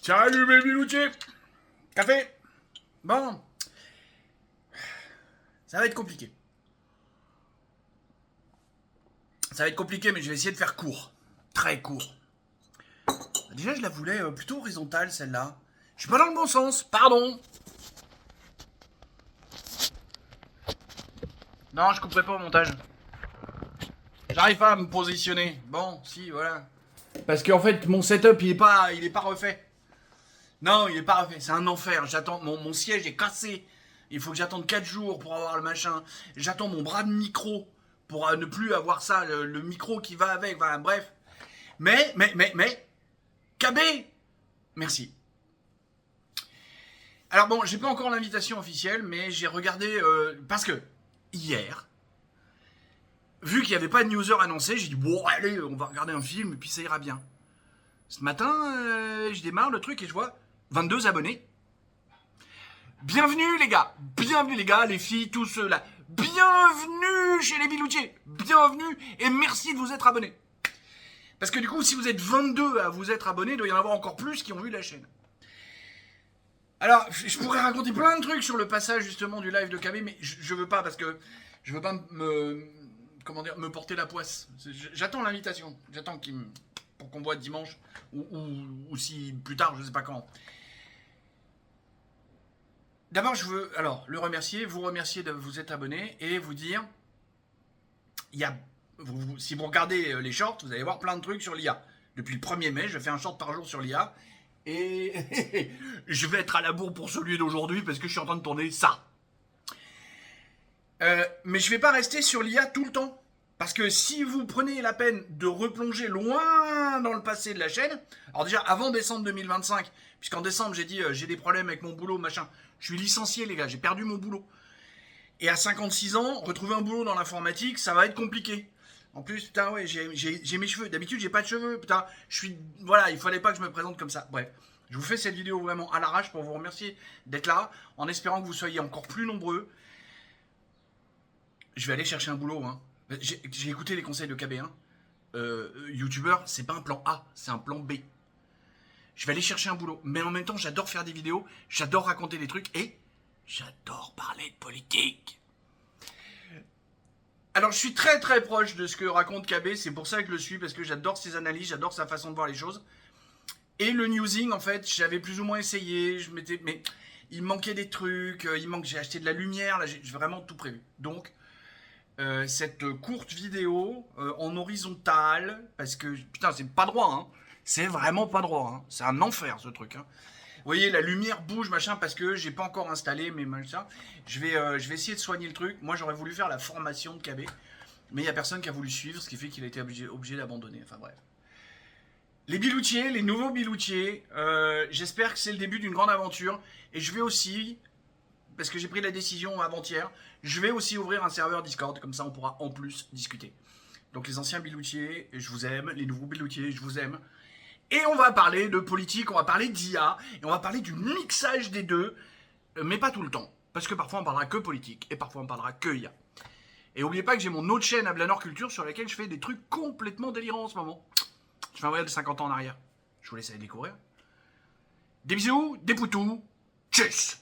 Salut mes biloutiers. Café. Bon. Ça va être compliqué. Ça va être compliqué, mais je vais essayer de faire court. Très court. Déjà, je la voulais plutôt horizontale, celle-là. Je suis pas dans le bon sens, pardon. Non, je couperai pas au montage. J'arrive pas à me positionner. Bon, si, voilà. Parce qu'en fait, mon setup, il est pas refait. Non, il est pas refait. C'est un enfer. J'attends. Mon siège est cassé. Il faut que j'attende 4 jours pour avoir le machin. J'attends mon bras de micro pour ne plus avoir ça, le micro qui va avec. Voilà, bref. Mais, KB, merci. Alors bon, j'ai pas encore l'invitation officielle, mais j'ai regardé parce que hier, vu qu'il n'y avait pas de newser annoncé, j'ai dit bon allez, on va regarder un film et puis ça ira bien. Ce matin, je démarre le truc et je vois 22 abonnés. Bienvenue les gars, les filles, tous ceux là. Bienvenue chez les biloutiers, bienvenue et merci de vous être abonnés. Parce que du coup, si vous êtes 22 à vous être abonnés, il doit y en avoir encore plus qui ont vu la chaîne. Alors, je pourrais raconter plein de trucs sur le passage justement du live de KB, mais je veux pas parce que je veux pas me porter la poisse. J'attends l'invitation, j'attends pour qu'on voit dimanche ou si plus tard, je sais pas quand. D'abord, je veux le remercier, vous remercier de vous être abonné et vous dire, si vous regardez les shorts, vous allez voir plein de trucs sur l'IA. Depuis le 1er mai, je fais un short par jour sur l'IA. Et je vais être à la bourre pour celui d'aujourd'hui parce que je suis en train de tourner ça. Mais je vais pas rester sur l'IA tout le temps. Parce que si vous prenez la peine de replonger loin dans le passé de la chaîne, alors déjà avant décembre 2025, puisqu'en décembre j'ai dit j'ai des problèmes avec mon boulot, machin, je suis licencié les gars, j'ai perdu mon boulot. Et à 56 ans, retrouver un boulot dans l'informatique, ça va être compliqué. En plus, putain, ouais, j'ai mes cheveux. D'habitude, j'ai pas de cheveux. Putain, voilà, il fallait pas que je me présente comme ça. Bref, je vous fais cette vidéo vraiment à l'arrache pour vous remercier d'être là, en espérant que vous soyez encore plus nombreux. Je vais aller chercher un boulot. Hein. J'ai écouté les conseils de KB. Hein. YouTubeur, c'est pas un plan A, c'est un plan B. Je vais aller chercher un boulot. Mais en même temps, j'adore faire des vidéos, j'adore raconter des trucs et j'adore parler de politique. Alors, je suis très très proche de ce que raconte KB, c'est pour ça que je le suis, parce que j'adore ses analyses, j'adore sa façon de voir les choses. Et le newsing, en fait, j'avais plus ou moins essayé, mais il manquait des trucs, j'ai acheté de la lumière, là, j'ai vraiment tout prévu. Donc, cette courte vidéo en horizontal, parce que, putain, c'est pas droit, hein. C'est vraiment pas droit, hein. C'est un enfer, ce truc, hein. Vous voyez, la lumière bouge, machin, parce que j'ai pas encore installé, mais machin. Je vais essayer de soigner le truc. Moi, j'aurais voulu faire la formation de KB, mais il y a personne qui a voulu suivre, ce qui fait qu'il a été obligé d'abandonner. Enfin, bref. Les biloutiers, les nouveaux biloutiers, j'espère que c'est le début d'une grande aventure. Et je vais aussi, parce que j'ai pris la décision avant-hier, je vais aussi ouvrir un serveur Discord, comme ça on pourra en plus discuter. Donc les anciens biloutiers, je vous aime, les nouveaux biloutiers, je vous aime. Et on va parler de politique, on va parler d'IA, et on va parler du mixage des deux, mais pas tout le temps. Parce que parfois on parlera que politique, et parfois on parlera que IA. Et n'oubliez pas que j'ai mon autre chaîne à Blanor Culture sur laquelle je fais des trucs complètement délirants en ce moment. Je fais un voyage de 50 ans en arrière. Je vous laisse aller découvrir. Des bisous, des poutous, tchuss!